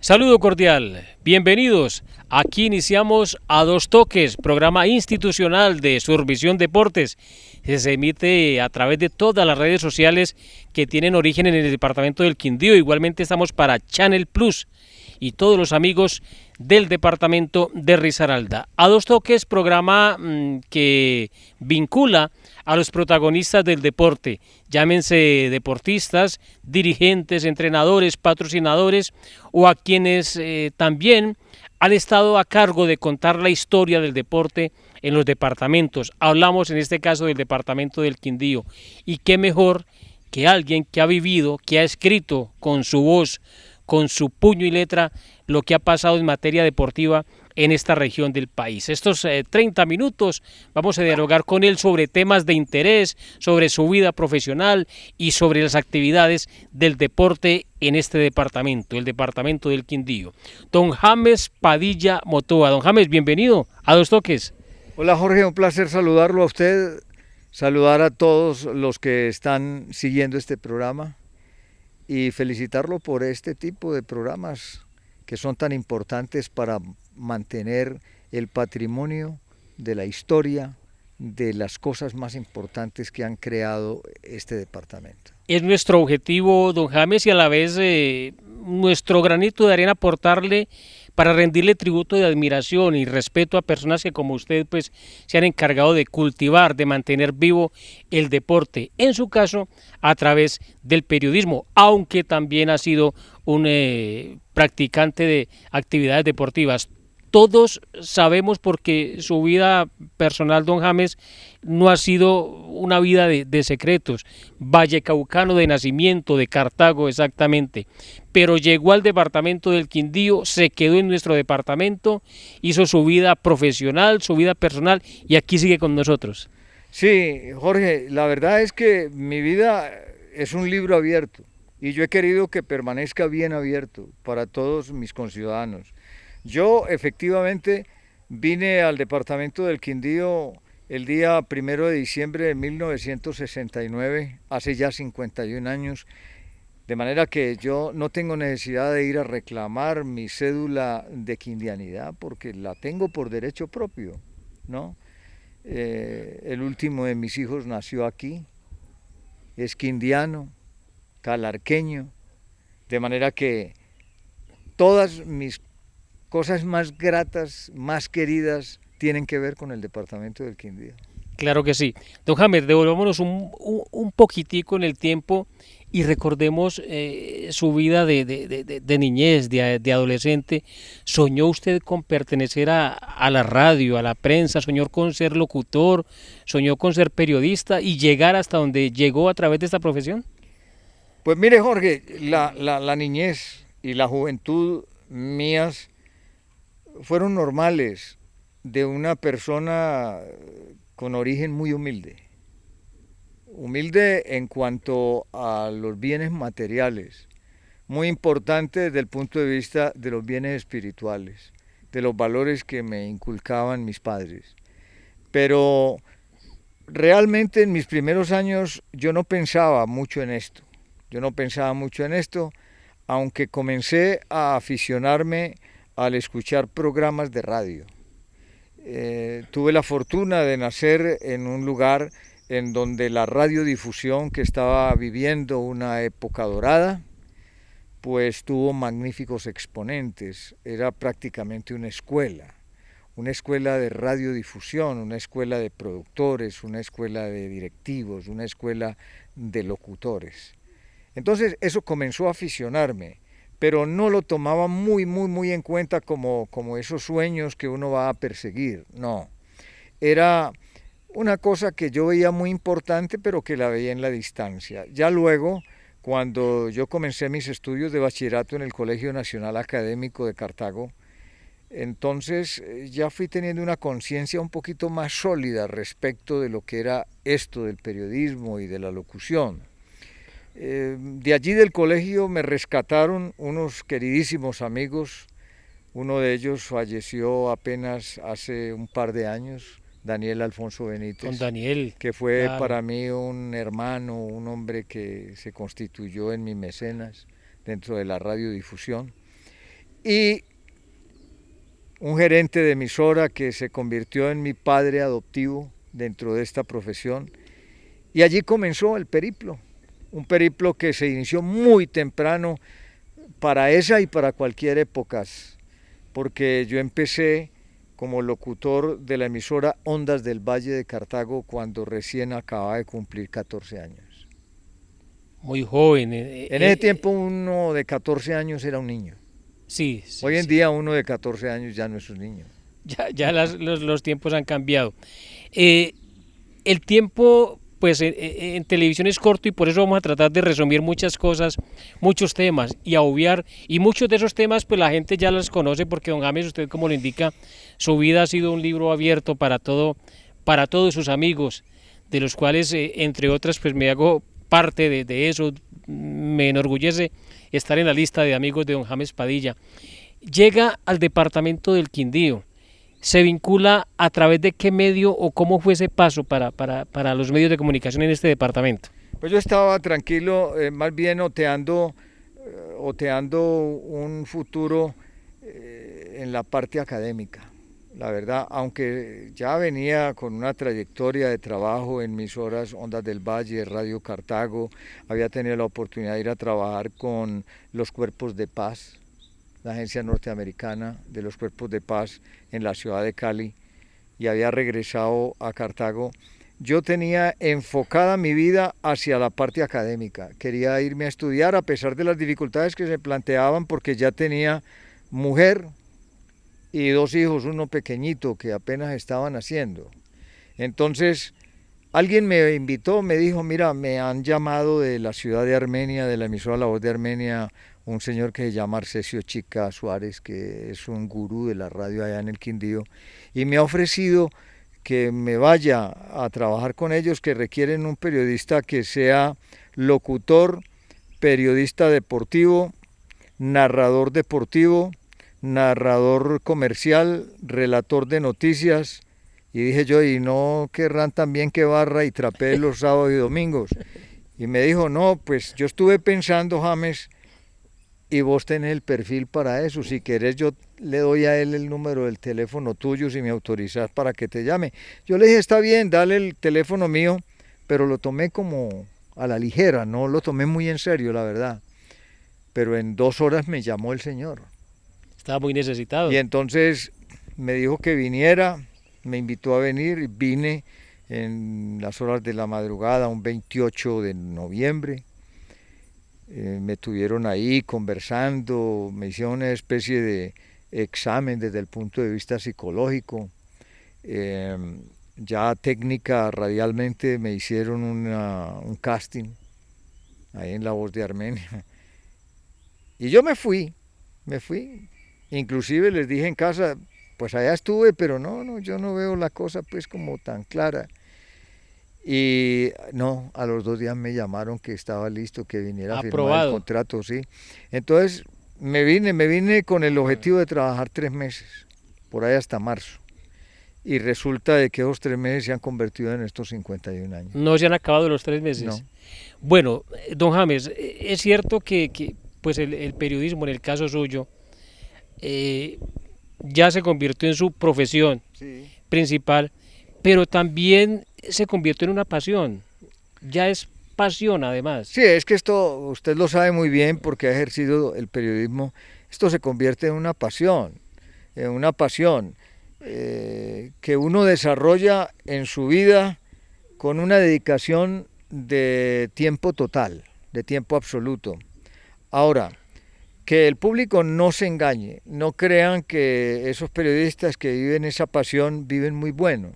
Saludo cordial, bienvenidos. Aquí iniciamos A Dos Toques, programa institucional de Survisión Deportes, que se emite a través de todas las redes sociales que tienen origen en el departamento del Quindío. Igualmente estamos para Channel Plus y todos los amigos del departamento de Risaralda. A Dos Toques, programa que vincula a los protagonistas del deporte, llámense deportistas, dirigentes, entrenadores, patrocinadores o a quienes también han estado a cargo de contar la historia del deporte en los departamentos. Hablamos en este caso del departamento del Quindío, y qué mejor que alguien que ha vivido, que ha escrito con su voz, con su puño y letra, lo que ha pasado en materia deportiva en esta región del país. Estos 30 minutos vamos a dialogar con él sobre temas de interés, sobre su vida profesional y sobre las actividades del deporte en este departamento, el departamento del Quindío. Don James Padilla Motoa. Don James, bienvenido a Dos Toques. Hola Jorge, un placer saludarlo a usted, saludar a todos los que están siguiendo este programa y felicitarlo por este tipo de programas que son tan importantes para mantener el patrimonio de la historia, de las cosas más importantes que han creado este departamento. Es nuestro objetivo, don James, y a la vez nuestro granito de arena aportarle para rendirle tributo de admiración y respeto a personas que como usted pues se han encargado de cultivar, de mantener vivo el deporte, en su caso a través del periodismo, aunque también ha sido un practicante de actividades deportivas. Todos sabemos, porque su vida personal, don James, no ha sido una vida de secretos. Vallecaucano de nacimiento, de Cartago exactamente, pero llegó al departamento del Quindío, se quedó en nuestro departamento, hizo su vida profesional, su vida personal, y aquí sigue con nosotros. Sí, Jorge, la verdad es que mi vida es un libro abierto y yo he querido que permanezca bien abierto para todos mis conciudadanos. Yo efectivamente vine al departamento del Quindío el día 1 de diciembre de 1969, hace ya 51 años, de manera que yo no tengo necesidad de ir a reclamar mi cédula de quindianidad porque la tengo por derecho propio, ¿no? El último de mis hijos nació aquí, es quindiano, calarqueño, de manera que todas mis cosas más gratas, más queridas, tienen que ver con el departamento del Quindío. Claro que sí. Don James, devolvámonos un poquitico en el tiempo y recordemos su vida de niñez, de adolescente. ¿Soñó usted con pertenecer a la radio, a la prensa? ¿Soñó con ser locutor? ¿Soñó con ser periodista y llegar hasta donde llegó a través de esta profesión? Pues mire Jorge, la niñez y la juventud mías fueron normales, de una persona con origen muy humilde. Humilde en cuanto a los bienes materiales, muy importante desde el punto de vista de los bienes espirituales, de los valores que me inculcaban mis padres. Pero realmente en mis primeros años yo no pensaba mucho en esto. Aunque comencé a aficionarme al escuchar programas de radio. Tuve la fortuna de nacer en un lugar en donde la radiodifusión, que estaba viviendo una época dorada, pues tuvo magníficos exponentes. Era prácticamente una escuela de radiodifusión, una escuela de productores, una escuela de directivos, una escuela de locutores. Entonces eso comenzó a aficionarme, pero no lo tomaba muy en cuenta como esos sueños que uno va a perseguir, no. Era una cosa que yo veía muy importante, pero que la veía en la distancia. Ya luego, cuando yo comencé mis estudios de bachillerato en el Colegio Nacional Académico de Cartago, entonces ya fui teniendo una conciencia un poquito más sólida respecto de lo que era esto del periodismo y de la locución. De allí del colegio me rescataron unos queridísimos amigos. Uno de ellos falleció apenas hace un par de años, Daniel Alfonso Benítez. Don Daniel. Que fue Claro. para mí un hermano, un hombre que se constituyó en mi mecenas dentro de la radiodifusión. y un gerente de emisora que se convirtió en mi padre adoptivo dentro de esta profesión. Y allí comenzó el periplo, un periplo que se inició muy temprano para esa y para cualquier época, porque yo empecé como locutor de la emisora Ondas del Valle de Cartago cuando recién acababa de cumplir 14 años. Muy joven. En ese tiempo uno de 14 años era un niño. Sí, Hoy en día uno de 14 años ya no es un niño. Ya los tiempos han cambiado. El tiempo pues en televisión es corto y por eso vamos a tratar de resumir muchas cosas, muchos temas y a obviar, y muchos de esos temas pues la gente ya los conoce porque don James, usted como lo indica, su vida ha sido un libro abierto para todos sus amigos, de los cuales entre otras pues me hago parte de eso, me enorgullece estar en la lista de amigos de don James Padilla. Llega al departamento del Quindío. ¿Se vincula a través de qué medio o cómo fue ese paso para los medios de comunicación en este departamento? Pues yo estaba tranquilo, más bien oteando un futuro en la parte académica. La verdad, aunque ya venía con una trayectoria de trabajo en emisoras Ondas del Valle, Radio Cartago, había tenido la oportunidad de ir a trabajar con los Cuerpos de Paz, la agencia norteamericana de los Cuerpos de Paz en la ciudad de Cali, y había regresado a Cartago. Yo tenía enfocada mi vida hacia la parte académica, quería irme a estudiar a pesar de las dificultades que se planteaban porque ya tenía mujer y 2 hijos, uno pequeñito que apenas estaban naciendo. Entonces alguien me invitó, me dijo, mira, me han llamado de la ciudad de Armenia, de la emisora La Voz de Armenia, un señor que se llama Arcesio Chica Suárez, que es un gurú de la radio allá en el Quindío, y me ha ofrecido que me vaya a trabajar con ellos, que requieren un periodista que sea locutor, periodista deportivo, narrador deportivo, narrador comercial, relator de noticias. Y dije yo, ¿y no querrán también que barra y trapee los sábados y domingos? Y me dijo, no, pues yo estuve pensando, James, y vos tenés el perfil para eso. Si querés, yo le doy a él el número del teléfono tuyo, si me autorizás para que te llame. Yo le dije, está bien, dale el teléfono mío, pero lo tomé como a la ligera, no lo tomé muy en serio, la verdad. Pero en 2 horas me llamó el señor. Estaba muy necesitado. Y entonces me dijo que viniera, me invitó a venir, vine en las horas de la madrugada, un 28 de noviembre. Me tuvieron ahí conversando, me hicieron una especie de examen desde el punto de vista psicológico. Ya técnica radialmente me hicieron un casting ahí en La Voz de Armenia. Y yo me fui. Inclusive les dije en casa, pues allá estuve, pero no, yo no veo la cosa pues como tan clara. Y no, a los 2 días me llamaron que estaba listo, que viniera a firmar el contrato, sí. Entonces me vine con el objetivo de trabajar 3 meses, por ahí hasta marzo. Y resulta de que esos 3 meses se han convertido en estos 51 años. No se han acabado los 3 meses. No. Bueno, don James, es cierto que pues el periodismo, en el caso suyo, ya se convirtió en su profesión principal, pero también se convirtió en una pasión, ya es pasión además. Sí, es que esto usted lo sabe muy bien porque ha ejercido el periodismo, esto se convierte en una pasión que uno desarrolla en su vida con una dedicación de tiempo total, de tiempo absoluto. Ahora, que el público no se engañe, no crean que esos periodistas que viven esa pasión viven muy bueno.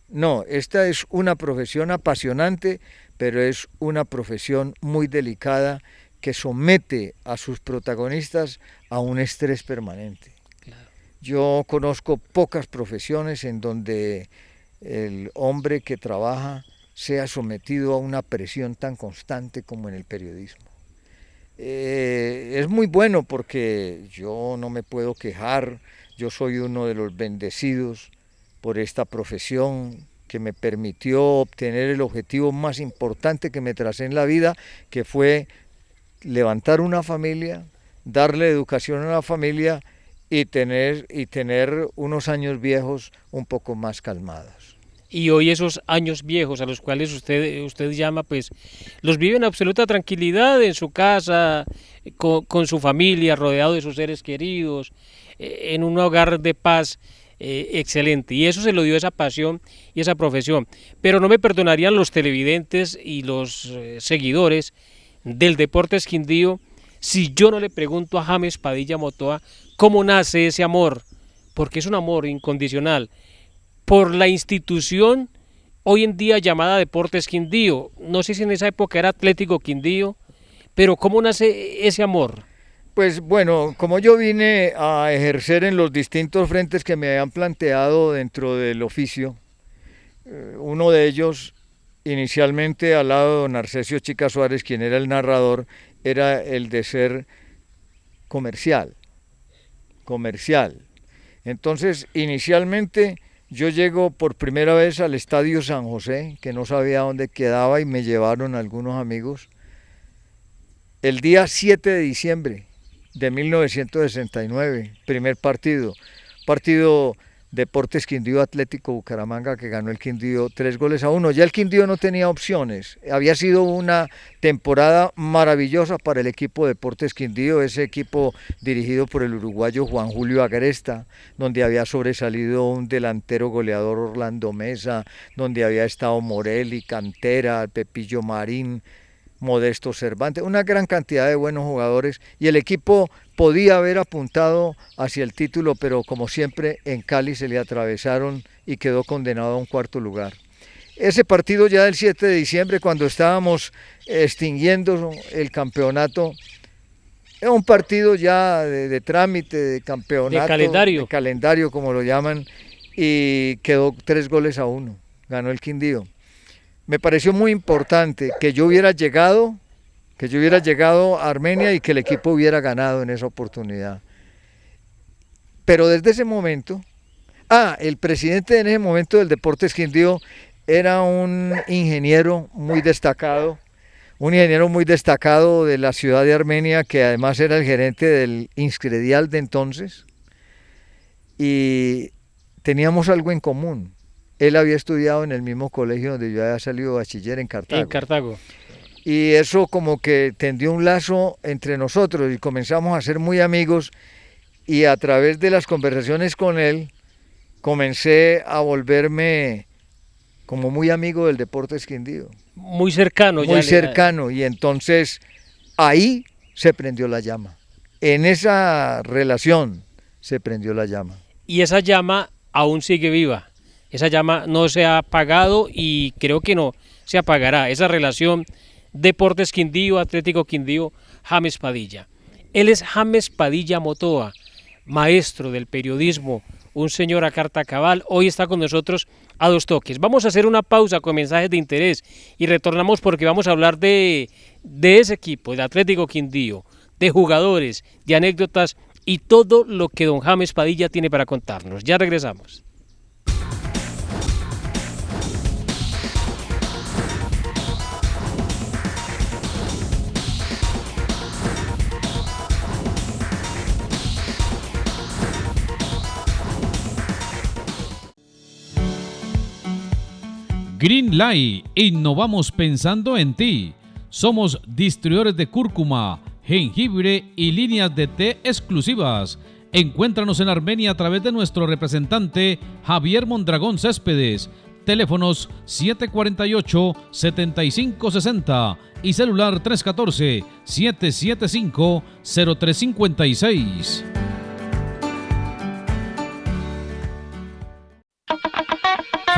No, esta es una profesión apasionante, pero es una profesión muy delicada que somete a sus protagonistas a un estrés permanente. Claro. Yo conozco pocas profesiones en donde el hombre que trabaja sea sometido a una presión tan constante como en el periodismo. Es muy bueno porque yo no me puedo quejar, yo soy uno de los bendecidos por esta profesión que me permitió obtener el objetivo más importante que me tracé en la vida, que fue levantar una familia, darle educación a la familia y tener unos años viejos un poco más calmados. Y hoy esos años viejos a los cuales usted llama, pues los vive en absoluta tranquilidad en su casa, con su familia, rodeado de sus seres queridos, en un hogar de paz excelente. Y eso se lo dio esa pasión y esa profesión. Pero no me perdonarían los televidentes y los seguidores del Deportes Quindío si yo no le pregunto a James Padilla Motoa cómo nace ese amor, porque es un amor incondicional por la institución hoy en día llamada Deportes Quindío. No sé si en esa época era Atlético Quindío, pero ¿cómo nace ese amor? Pues bueno, como yo vine a ejercer en los distintos frentes que me habían planteado dentro del oficio, uno de ellos, inicialmente al lado de don Arcesio Chica Suárez, quien era el narrador, era el de ser comercial. Entonces, inicialmente yo llego por primera vez al Estadio San José, que no sabía dónde quedaba, y me llevaron algunos amigos, el día 7 de diciembre de 1969, primer partido Deportes Quindío Atlético Bucaramanga, que ganó el Quindío 3-1. Ya el Quindío no tenía opciones, había sido una temporada maravillosa para el equipo Deportes Quindío, ese equipo dirigido por el uruguayo Juan Julio Agresta, donde había sobresalido un delantero goleador Orlando Mesa, donde había estado Morelli, Cantera, Pepillo Marín, Modesto Cervantes, una gran cantidad de buenos jugadores, y el equipo podía haber apuntado hacia el título, pero como siempre en Cali se le atravesaron y quedó condenado a un cuarto lugar. Ese partido ya del 7 de diciembre, cuando estábamos extinguiendo el campeonato, era un partido ya de trámite, de campeonato, de calendario como lo llaman, y quedó 3-1, ganó el Quindío. Me pareció muy importante que yo hubiera llegado a Armenia y que el equipo hubiera ganado en esa oportunidad. Pero desde ese momento, el presidente en ese momento del Deportes Quindío era un ingeniero muy destacado de la ciudad de Armenia, que además era el gerente del Inscredial de entonces, y teníamos algo en común. Él había estudiado en el mismo colegio donde yo había salido bachiller, en Cartago. En Cartago. Y eso como que tendió un lazo entre nosotros y comenzamos a ser muy amigos, y a través de las conversaciones con él comencé a volverme como muy amigo del Deportes Quindío. Muy cercano. Muy cercano, y entonces ahí se prendió la llama. En esa relación se prendió la llama. Y esa llama aún sigue viva. Esa llama no se ha apagado y creo que no se apagará. Esa relación Deportes Quindío, Atlético Quindío, James Padilla. Él es James Padilla Motoa, maestro del periodismo, un señor a carta cabal. Hoy está con nosotros a Dos Toques. Vamos a hacer una pausa con mensajes de interés y retornamos porque vamos a hablar de ese equipo, de Atlético Quindío, de jugadores, de anécdotas y todo lo que don James Padilla tiene para contarnos. Ya regresamos. Green Light, innovamos pensando en ti. Somos distribuidores de cúrcuma, jengibre y líneas de té exclusivas. Encuéntranos en Armenia a través de nuestro representante Javier Mondragón Céspedes. Teléfonos 748-7560 y celular 314-775-0356.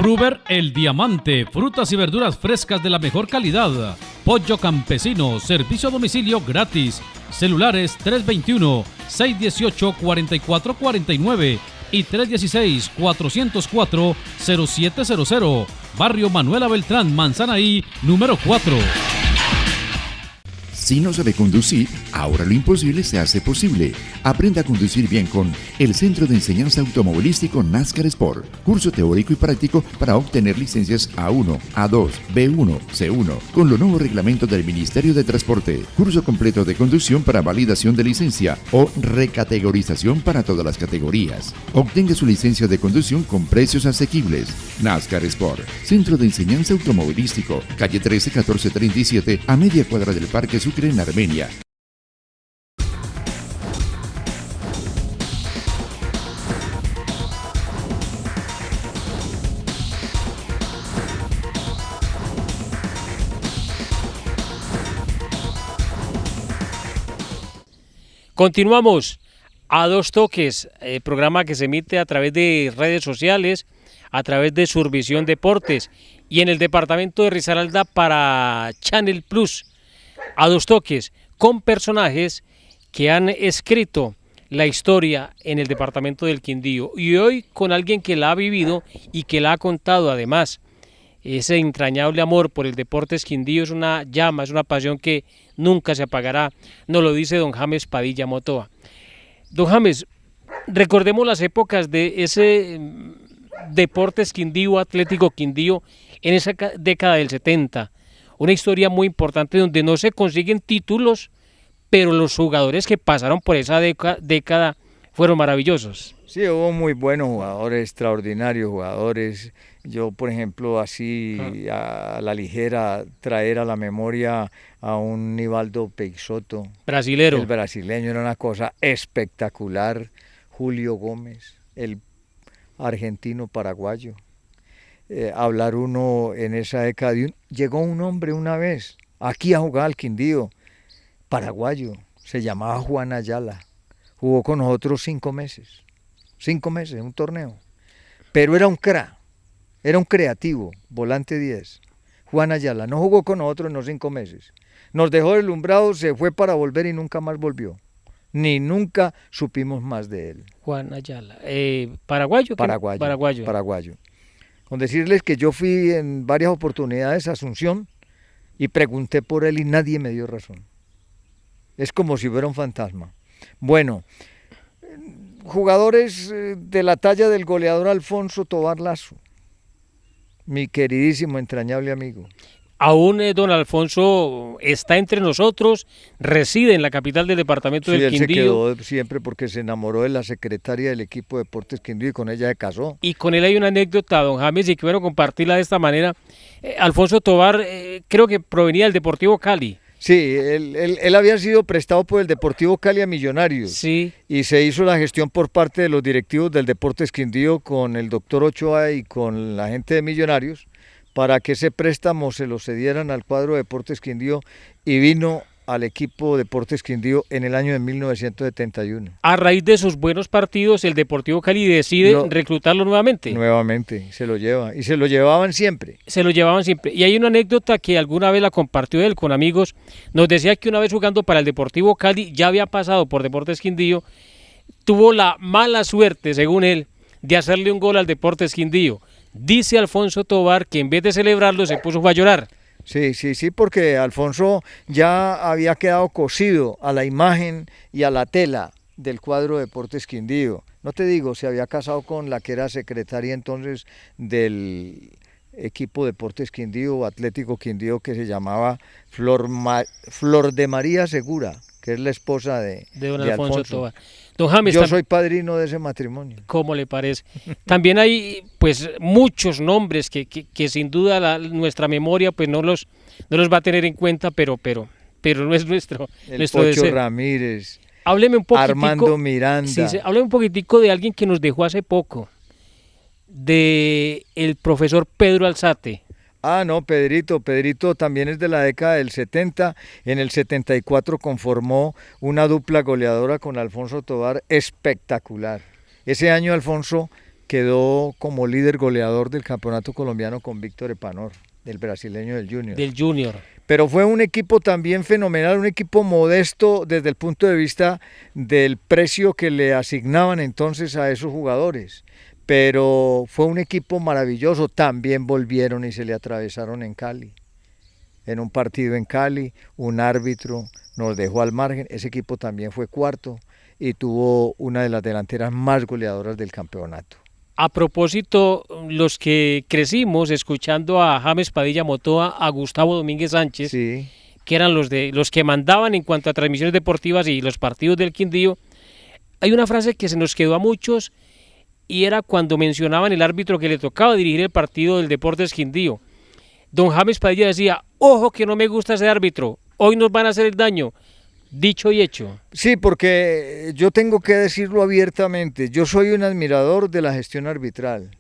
Fruver El Diamante, frutas y verduras frescas de la mejor calidad. Pollo campesino, servicio a domicilio gratis. Celulares 321-618-4449 y 316-404-0700. Barrio Manuela Beltrán, Manzanaí, número 4. Si no sabe conducir, ahora lo imposible se hace posible. Aprenda a conducir bien con el Centro de Enseñanza Automovilístico NASCAR Sport. Curso teórico y práctico para obtener licencias A1, A2, B1, C1, con los nuevos reglamentos del Ministerio de Transporte. Curso completo de conducción para validación de licencia o recategorización para todas las categorías. Obtenga su licencia de conducción con precios asequibles. NASCAR Sport, Centro de Enseñanza Automovilístico, calle 13 1437, a media cuadra del Parque Sucre en Armenia. Continuamos a Dos Toques, programa que se emite a través de redes sociales, a través de Survisión Deportes y en el departamento de Risaralda para Channel Plus. A Dos Toques, con personajes que han escrito la historia en el departamento del Quindío, y hoy con alguien que la ha vivido y que la ha contado además. Ese entrañable amor por el Deportes Quindío es una llama, es una pasión que nunca se apagará, nos lo dice don James Padilla Motoa. Don James, recordemos las épocas de ese Deportes Quindío, Atlético Quindío, en esa década del 70, una historia muy importante donde no se consiguen títulos, pero los jugadores que pasaron por esa década fueron maravillosos. Sí, hubo muy buenos jugadores, extraordinarios jugadores. Yo, por ejemplo, así a la ligera traer a la memoria a un Nivaldo Peixoto. Brasilero. El brasileño era una cosa espectacular. Julio Gómez, el argentino paraguayo. Hablar uno en esa década llegó un hombre una vez aquí a jugar al Quindío, paraguayo, se llamaba Juan Ayala. Jugó con nosotros 5 meses. 5 meses en un torneo, pero era un crack, era un creativo, volante 10. Juan Ayala no jugó con nosotros en los 5 meses, nos dejó deslumbrados, se fue para volver y nunca más volvió, ni nunca supimos más de él. Juan Ayala, paraguayo. Paraguayo. Con decirles que yo fui en varias oportunidades a Asunción y pregunté por él y nadie me dio razón. Es como si fuera un fantasma. Bueno, jugadores de la talla del goleador Alfonso Tovar Lazo, mi queridísimo, entrañable amigo. Aún don Alfonso está entre nosotros, reside en la capital del departamento del Quindío. Él se quedó siempre porque se enamoró de la secretaria del equipo de Deportes Quindío y con ella se casó. Y con él hay una anécdota, don James, y quiero compartirla de esta manera. Alfonso Tovar creo que provenía del Deportivo Cali. Sí, él había sido prestado por el Deportivo Cali a Millonarios. Sí. Y se hizo la gestión por parte de los directivos del Deportes Quindío con el doctor Ochoa y con la gente de Millonarios para que ese préstamo se lo cedieran al cuadro de Deportes Quindío y vino al equipo Deportes Quindío en el año de 1971. A raíz de sus buenos partidos, el Deportivo Cali decide reclutarlo nuevamente. Nuevamente, se lo lleva. Y se lo llevaban siempre. Se lo llevaban siempre. Y hay una anécdota que alguna vez la compartió él con amigos. Nos decía que una vez jugando para el Deportivo Cali, ya había pasado por Deportes Quindío, tuvo la mala suerte, según él, de hacerle un gol al Deportes Quindío. Dice Alfonso Tovar que en vez de celebrarlo se puso a llorar. Sí, porque Alfonso ya había quedado cosido a la imagen y a la tela del cuadro de Deportes Quindío. No te digo, se había casado con la que era secretaria entonces del equipo Deportes Quindío, Atlético Quindío, que se llamaba Flor de María Segura, que es la esposa de don Alfonso Tovar. Don James, yo soy padrino de ese matrimonio. ¿Cómo le parece? También hay pues muchos nombres que sin duda nuestra memoria pues no los va a tener en cuenta, pero no es nuestro Pocho deseo. Ramírez, hábleme un poquitico, Armando Miranda. Sí, hábleme un poquitico de alguien que nos dejó hace poco, de el profesor Pedro Alzate. Ah, no, Pedrito también es de la década del 70, en el 74 conformó una dupla goleadora con Alfonso Tovar espectacular. Ese año Alfonso quedó como líder goleador del campeonato colombiano con Víctor Epanor, del brasileño del Junior. Pero fue un equipo también fenomenal, un equipo modesto desde el punto de vista del precio que le asignaban entonces a esos jugadores. Pero fue un equipo maravilloso, también volvieron y se le atravesaron en Cali. en un partido en Cali, un árbitro nos dejó al margen, ese equipo también fue cuarto y tuvo una de las delanteras más goleadoras del campeonato. A propósito, los que crecimos escuchando a James Padilla Motoa, a Gustavo Domínguez Sánchez, Sí. que eran los que mandaban en cuanto a transmisiones deportivas y los partidos del Quindío, hay una frase que se nos quedó a muchos y era cuando mencionaban el árbitro que le tocaba dirigir el partido del Deportes Quindío. Don James Padilla decía, ojo que no me gusta ese árbitro, hoy nos van a hacer el daño. Dicho y hecho. Sí, porque yo tengo que decirlo abiertamente, yo soy un admirador de la gestión arbitral.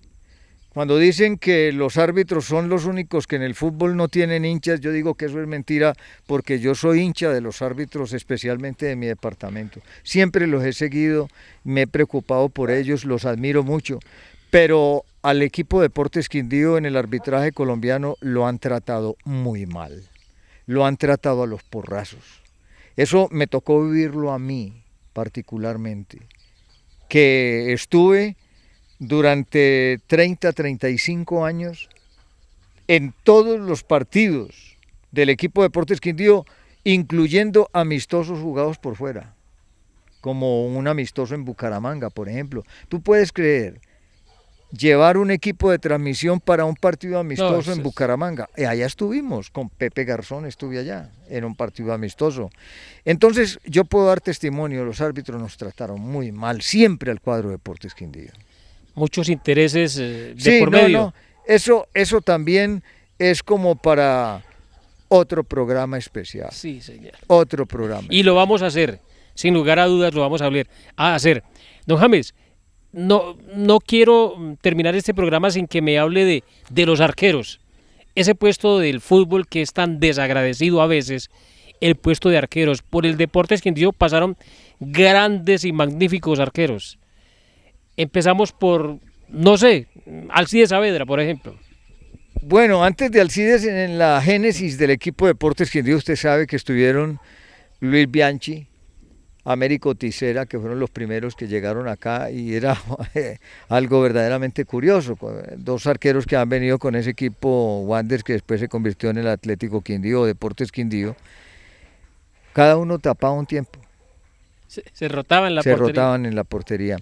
Cuando dicen que los árbitros son los únicos que en el fútbol no tienen hinchas, yo digo que eso es mentira, porque yo soy hincha de los árbitros, especialmente de mi departamento. Siempre los he seguido, me he preocupado por ellos, los admiro mucho, pero al equipo Deportes Quindío en el arbitraje colombiano lo han tratado muy mal, lo han tratado a los porrazos. Eso me tocó vivirlo a mí particularmente, que estuve durante 30, 35 años en todos los partidos del equipo Deportes Quindío, incluyendo amistosos jugados por fuera, como un amistoso en Bucaramanga, por ejemplo. Tú puedes creer, llevar un equipo de transmisión para un partido amistoso en Bucaramanga. Allá estuvimos, con Pepe Garzón estuve allá, en un partido amistoso. Entonces, yo puedo dar testimonio, los árbitros nos trataron muy mal, siempre al cuadro Deportes Quindío. Muchos intereses sí, por medio. Eso también es como para otro programa especial. Sí, señor. Otro programa. Y lo vamos a hacer, sin lugar a dudas lo vamos a hacer. Don James, no quiero terminar este programa sin que me hable de los arqueros. Ese puesto del fútbol que es tan desagradecido a veces, el puesto de arqueros. Por el Deportes Quindío pasaron grandes y magníficos arqueros. Empezamos por, no sé, Alcides Saavedra, por ejemplo. Bueno, antes de Alcides, en la génesis del equipo Deportes Quindío, usted sabe que estuvieron Luis Bianchi, Américo Tisera, que fueron los primeros que llegaron acá, y era algo verdaderamente curioso, dos arqueros que han venido con ese equipo Wanderers, que después se convirtió en el Atlético Quindío, Deportes Quindío, cada uno tapaba un tiempo. Se rotaban en la portería.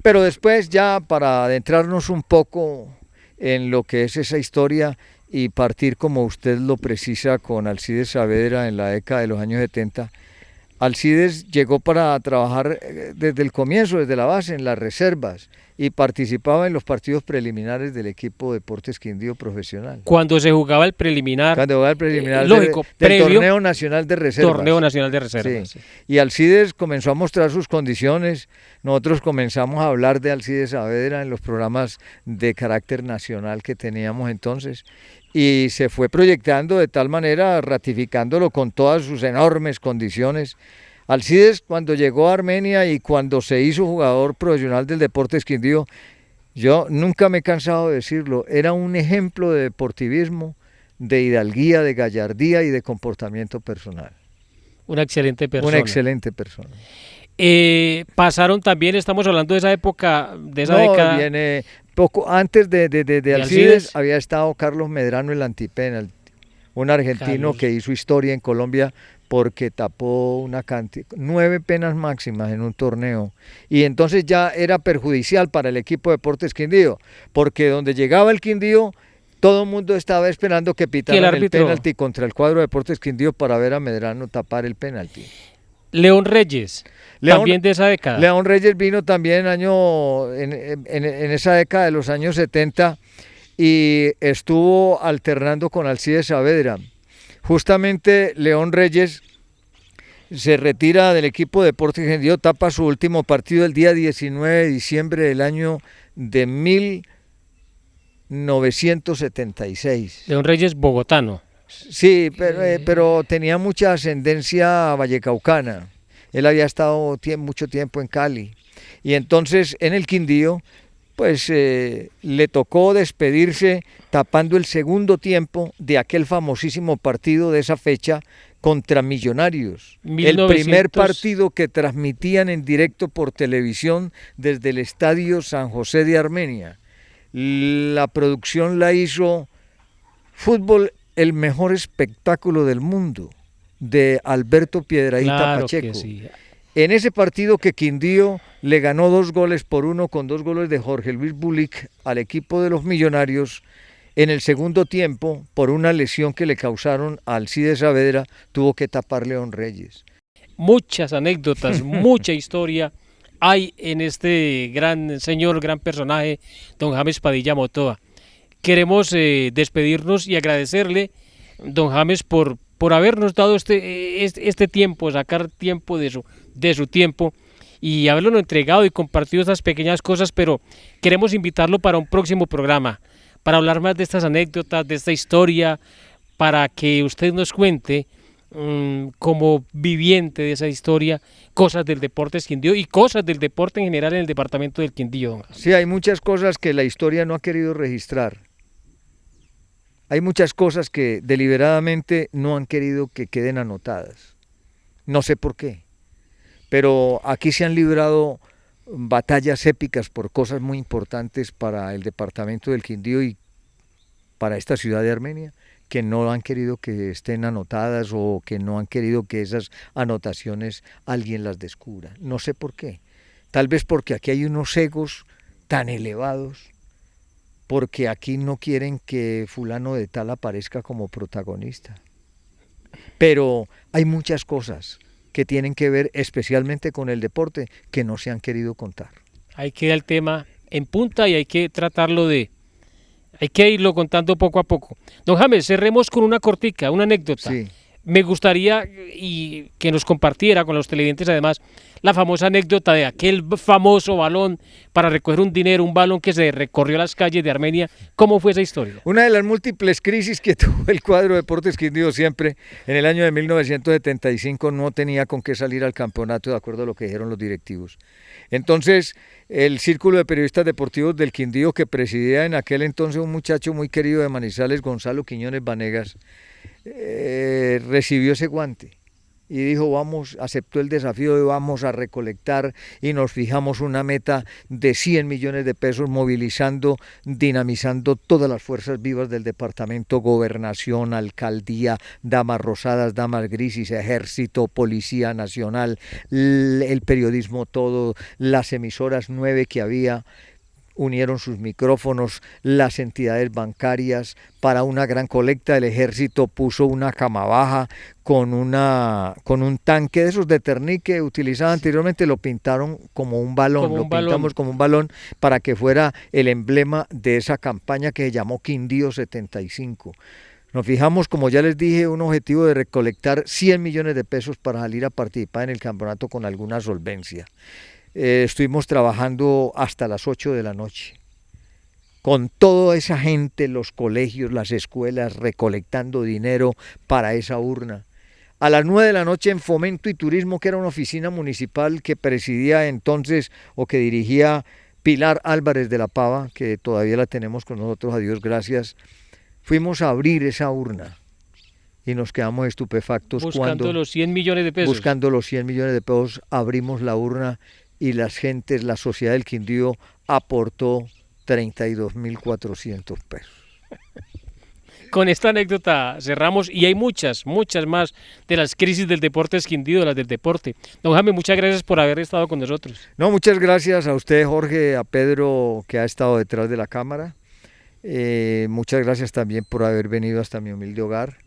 Pero después, ya para adentrarnos un poco en lo que es esa historia y partir como usted lo precisa con Alcides Saavedra en la década de los años 70, Alcides llegó para trabajar desde el comienzo, desde la base, en las reservas, y participaba en los partidos preliminares del equipo Deportes Quindío profesional. Cuando se jugaba el preliminares lógico, del Torneo Nacional de Reservas. Torneo Nacional de Reservas. Sí. Y Alcides comenzó a mostrar sus condiciones. Nosotros comenzamos a hablar de Alcides Saavedra en los programas de carácter nacional que teníamos entonces. Y se fue proyectando de tal manera, ratificándolo con todas sus enormes condiciones. Alcides, cuando llegó a Armenia y cuando se hizo jugador profesional del Deportes Quindío, yo nunca me he cansado de decirlo, era un ejemplo de deportivismo, de hidalguía, de gallardía y de comportamiento personal. Una excelente persona. Una excelente persona. Pasaron también, estamos hablando de esa época, de esa década. Viene poco antes de Alcides había estado Carlos Medrano, el antipenal, un argentino que hizo historia en Colombia porque tapó una cantidad, 9 penas máximas en un torneo, y entonces ya era perjudicial para el equipo Deportes Quindío, porque donde llegaba el Quindío, todo el mundo estaba esperando que pitaran el penalti contra el cuadro Deportes Quindío para ver a Medrano tapar el penalti. León Reyes, también de esa década. León Reyes vino también en esa década de los años 70 y estuvo alternando con Alcides Saavedra. Justamente León Reyes se retira del equipo Deportes Quindío, tapa su último partido el día 19 de diciembre del año de 1976. León Reyes bogotano. Sí, pero tenía mucha ascendencia vallecaucana. Él había estado mucho tiempo en Cali. Y entonces en el Quindío, pues le tocó despedirse tapando el segundo tiempo de aquel famosísimo partido de esa fecha contra Millonarios. 1900... El primer partido que transmitían en directo por televisión desde el Estadio San José de Armenia. La producción la hizo Fútbol el mejor espectáculo del mundo de Alberto Piedradita Claro Pacheco. que sí. En ese partido que Quindío le ganó 2-1 con 2 goles de Jorge Luis Bulic al equipo de los Millonarios, en el segundo tiempo, por una lesión que le causaron a Alcides Saavedra, tuvo que tapar León Reyes. Muchas anécdotas, mucha historia hay en este gran señor, gran personaje, don James Padilla Motoa. Queremos despedirnos y agradecerle, don James, por habernos dado este tiempo, sacar tiempo de su tiempo y haberlo entregado y compartido estas pequeñas cosas, pero queremos invitarlo para un próximo programa, para hablar más de estas anécdotas, de esta historia, para que usted nos cuente como viviente de esa historia, cosas del deporte Quindío y cosas del deporte en general en el departamento del Quindío, don James. Sí, hay muchas cosas que la historia no ha querido registrar. Hay muchas cosas que deliberadamente no han querido que queden anotadas. No sé por qué. Pero aquí se han librado batallas épicas por cosas muy importantes para el departamento del Quindío y para esta ciudad de Armenia, que no han querido que estén anotadas o que no han querido que esas anotaciones alguien las descubra. No sé por qué. Tal vez porque aquí hay unos egos tan elevados, porque aquí no quieren que fulano de tal aparezca como protagonista. Pero hay muchas cosas que tienen que ver especialmente con el deporte que no se han querido contar. Ahí queda el tema en punta y hay que tratarlo hay que irlo contando poco a poco. Don James, cerremos con una cortica, una anécdota. Sí. Me gustaría que nos compartiera con los televidentes además la famosa anécdota de aquel famoso balón para recoger un dinero, un balón que se recorrió las calles de Armenia. ¿Cómo fue esa historia? Una de las múltiples crisis que tuvo el cuadro Deportes Quindío siempre, en el año de 1975 no tenía con qué salir al campeonato de acuerdo a lo que dijeron los directivos. Entonces, el Círculo de Periodistas Deportivos del Quindío, que presidía en aquel entonces un muchacho muy querido de Manizales, Gonzalo Quiñones Vanegas, recibió ese guante y dijo, aceptó el desafío de vamos a recolectar, y nos fijamos una meta de 100 millones de pesos, movilizando, dinamizando todas las fuerzas vivas del departamento, gobernación, alcaldía, damas rosadas, damas grises, ejército, policía nacional, el periodismo todo, las emisoras 9 que había, unieron sus micrófonos, las entidades bancarias para una gran colecta. El ejército puso una cama baja con un tanque de esos de Terní que utilizaba anteriormente, lo pintaron como un balón, pintamos como un balón para que fuera el emblema de esa campaña que se llamó Quindío 75. Nos fijamos, como ya les dije, un objetivo de recolectar 100 millones de pesos para salir a participar en el campeonato con alguna solvencia. Estuvimos trabajando hasta las 8 de la noche, con toda esa gente, los colegios, las escuelas, recolectando dinero para esa urna. A las 9 de la noche en Fomento y Turismo, que era una oficina municipal que presidía entonces o que dirigía Pilar Álvarez de la Pava, que todavía la tenemos con nosotros, a Dios gracias, fuimos a abrir esa urna. Y nos quedamos estupefactos buscando los 100 millones de pesos. Buscando los 100 millones de pesos, abrimos la urna y las gentes, la sociedad del Quindío aportó 32.400 pesos. Con esta anécdota cerramos y hay muchas más de las crisis del deporte Quindío, de las del deporte. Don Jaime, muchas gracias por haber estado con nosotros. No, muchas gracias a usted, Jorge, a Pedro, que ha estado detrás de la cámara. Muchas gracias también por haber venido hasta mi humilde hogar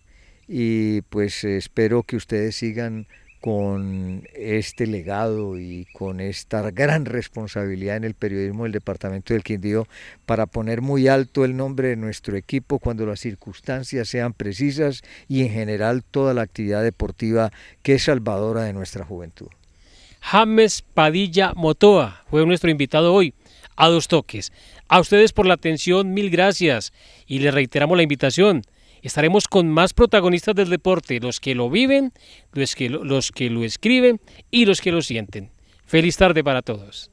y pues espero que ustedes sigan con este legado y con esta gran responsabilidad en el periodismo del departamento del Quindío para poner muy alto el nombre de nuestro equipo cuando las circunstancias sean precisas y en general toda la actividad deportiva que es salvadora de nuestra juventud. James Padilla Motoa fue nuestro invitado hoy a Dos Toques. A ustedes por la atención, mil gracias y les reiteramos la invitación. Estaremos con más protagonistas del deporte, los que lo viven, los que lo escriben y los que lo sienten. Feliz tarde para todos.